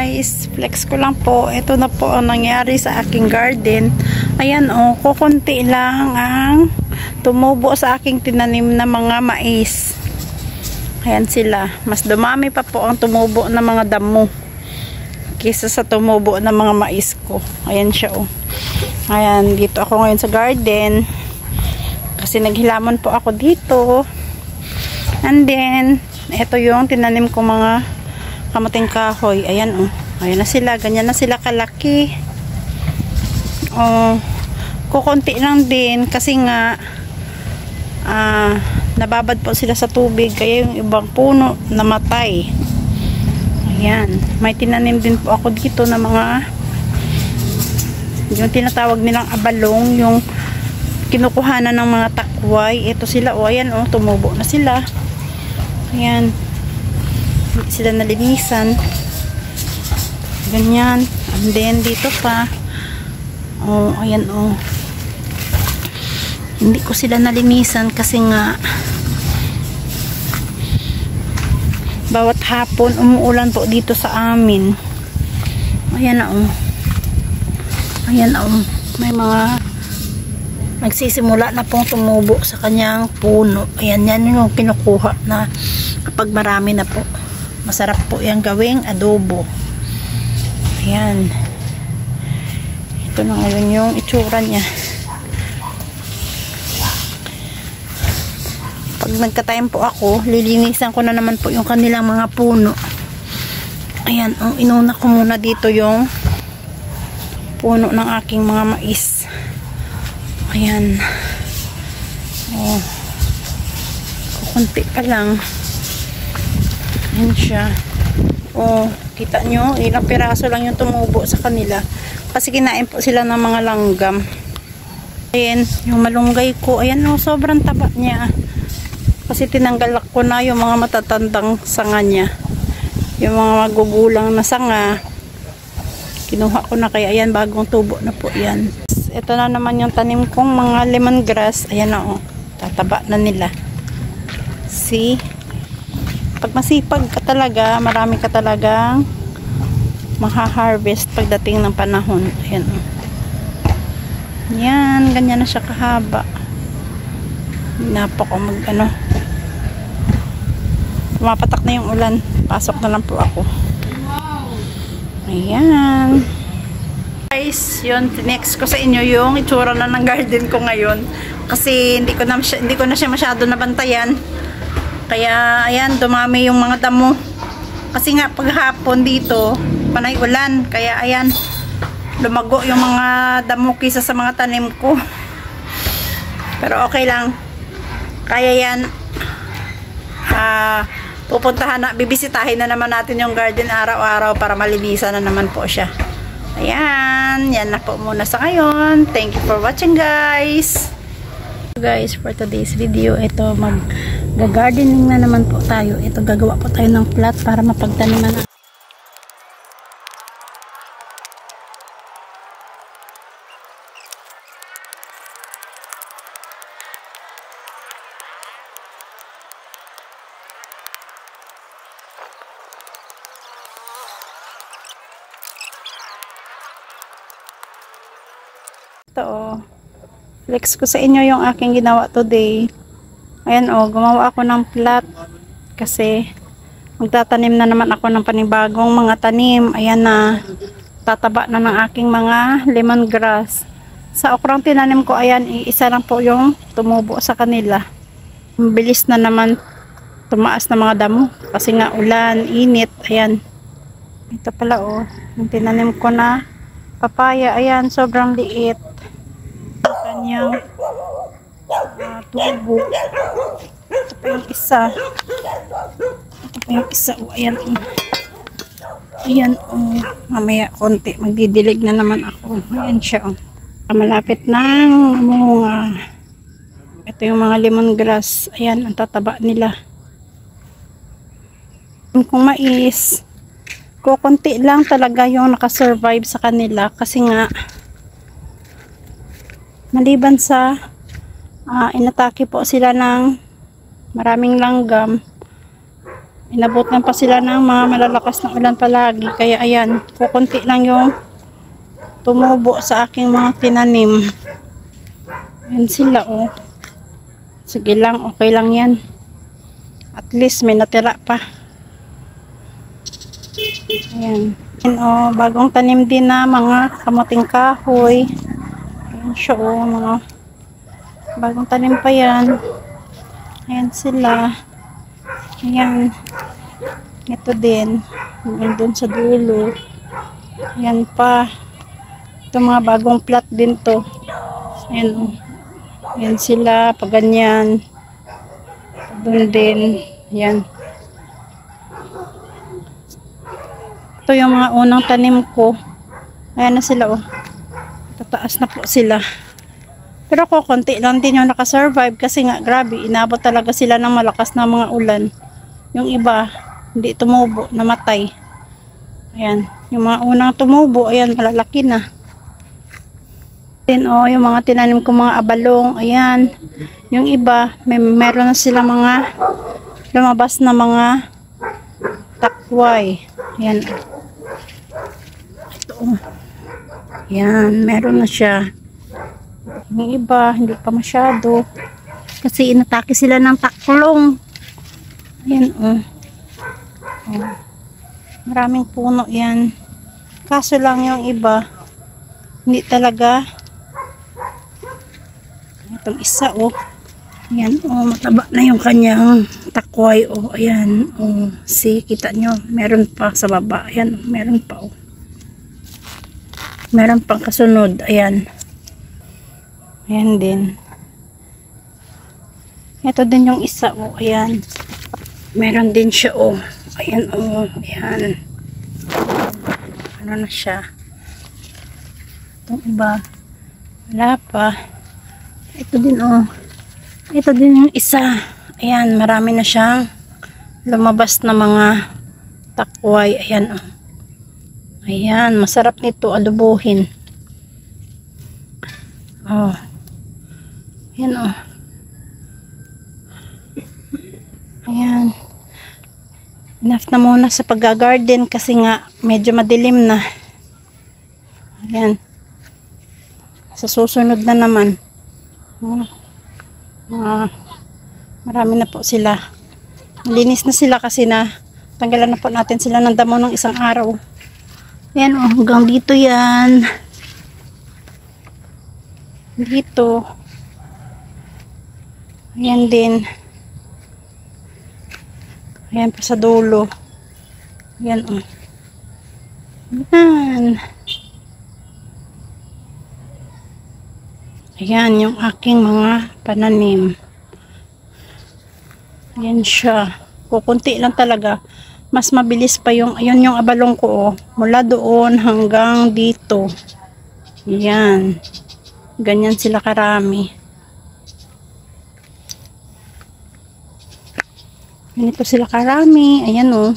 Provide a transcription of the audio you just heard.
guys, flex ko lang po. Ito na po ang nangyari sa aking garden. Ayan o, kukunti lang ang tumubo sa aking tinanim na mga mais. Ayan sila. Mas dumami pa po ang tumubo na mga damo kaysa sa tumubo na mga mais ko. Ayan siya o. Ayan, dito ako ngayon sa garden. Kasi naghilamon po ako dito. And then, ito yung tinanim ko mga kamating kahoy. Ayan oh. Ayan na sila. Ganyan na sila kalaki. Oh, kukunti lang din kasi nga nababad po sila sa tubig kaya yung ibang puno namatay. Ayan. May tinanim din po ako dito na mga yung tinatawag nilang abalong, yung kinukuhanan ng mga takway. Ito sila oh. Ayan oh. Tumubo na sila. Ayan. Hindi sila nalinisan. Ganyan. And then dito pa. Oh, ayan oh. Hindi ko sila nalinisan kasi nga bawat hapon umuulan po dito sa amin. Ayan na oh. Ayan na oh. May mga nagsisimula na pong tumubo sa kanyang puno. Ayan, yan yung kinukuha na kapag marami na po. Masarap po yung gawing adobo. Ayan. Ito na ngayon yung itsura niya. Pag nagka-time po ako, lilinisan ko na naman po yung kanilang mga puno. Ayan. Inuna ko muna dito yung puno ng aking mga mais. Ayan. Oh. Kukunti pa lang. Ayan siya. Oh, kita nyo, ilang piraso lang yung tumubo sa kanila. Kasi kinain po sila ng mga langgam. Ayan, yung malunggay ko. Ayan oh, sobrang taba niya. Kasi tinanggal ko na yung mga matatandang sanga niya. Yung mga magugulang na sanga. Kinuha ko na kaya ayan, bagong tubo na po yan. Ito na naman yung tanim kong mga lemongrass. Ayan na oh, tataba na nila. See? Pag masipag ka talaga, marami ka talagang maha-harvest pagdating ng panahon. Ayan oh. Yan, ganyan na siya kahaba. Napako mag ano. Pumapatak na yung ulan. Pasok na lang po ako. Ayan. Guys, yun, next ko sa inyo yung itsura na ng garden ko ngayon. Kasi hindi ko na siya masyado nabantayan. Kaya, ayan, dumami yung mga damo. Kasi nga, paghapon dito, panay ulan. Kaya, ayan, lumago yung mga damo kisa sa mga tanim ko. Pero okay lang. Kaya yan, pupuntahan na, bibisitahin na naman natin yung garden araw-araw para malinisan na naman po siya. Ayan, yan na po muna sa ngayon. Thank you for watching, guys. Guys, for today's video, ito mag-gardening na naman po tayo. Ito gagawa po tayo ng plot para mapagtaniman na. Ito oh. Flex ko sa inyo yung aking ginawa today. Ayan o, gumawa ako ng plot kasi magtatanim na naman ako ng panibagong mga tanim. Ayan na, tataba na ng aking mga lemongrass. Sa okrang tinanim ko, ayan, isa lang po yung tumubo sa kanila. Bilis na naman tumaas na mga damo kasi nga ulan, init. Ayan, ito pala o, yung tinanim ko na papaya. Ayan, sobrang liit kanyang tubo. Ito pa yung isa. Ito pa yung isa. O, ayan. Ayan. O, mamaya konti. Magdidilig na naman ako. Ayan siya. O. Malapit ng mga. Ito yung mga lemongrass. Ayan. Ang tataba nila. Kung mais, kukunti lang talaga yung nakasurvive sa kanila. Kasi nga maliban sa inatake po sila ng maraming langgam, Inabutan pa sila ng mga malalakas na ulan palagi. Kaya ayan, kukunti lang yung tumubo sa aking mga tinanim. Ayan sila oh. Sige lang, okay lang yan. At least may natira pa. Ayan. Ayan oh, bagong tanim din na mga kamuting kahoy. Ayan siya oh, mga bagong tanim pa yan. Ayan sila. Ayan. Ito din. Ayan dun sa dulo. Ayan pa. Ito mga bagong plat din to. Ayan oh. Ayan sila. Pag ganyan. Dun din. Ayan. Ito yung mga unang tanim ko. Ayan na sila oh. Tataas na po sila. Pero ko konti lang din yung nakasurvive kasi nga grabe, inabot talaga sila ng malakas na mga ulan. Yung iba, hindi tumubo, namatay. Ayan, yung mga unang tumubo, ayan, malalaki na. Then oh, yung mga tinanim ko mga abalong, ayan. Yung iba, meron na sila mga lumabas na mga takway. Ayan. Ito oh. Ayan, meron na siya. Yung iba, hindi pa masyado. Kasi inatake sila ng taklong. Ayan, oh. Oh. Maraming puno yan. Kaso lang yung iba, hindi talaga. Itong isa, oh. Ayan, oh. Mataba na yung kanyang takway, oh. Ayan, oh. See, kita nyo. Meron pa sa baba. Ayan, meron pa, oh. Meron pang kasunod. Ayan. Ayan din. Ito din yung isa, oh. Ayan. Meron din siya, oh. Ayan, oh. Ayan. Ano na siya. Itong iba. Wala pa. Ito din, oh. Ito din yung isa. Ayan, marami na siyang lumabas na mga takway. Ayan, oh. Ayan, masarap nito alubuhin. Oh. Ayan, oh. Ayan. Enough na muna sa pag-garden kasi nga medyo madilim na. Ayan. Sa susunod na naman. Marami na po sila. Malinis na sila kasi na tanggalan na po natin sila ng damo ng isang araw. Ayan, oh, hanggang dito yan. Dito. Ayan din. Ayan pa sa dulo. Ayan, oh. Ayan. Ayan yung aking mga pananim. Ayan siya. Kukunti lang talaga. Mas mabilis pa yung, ayun yung abalong ko, oh. Mula doon hanggang dito. Ayan. Ganyan sila karami. Ganito sila karami. Ayan, oh.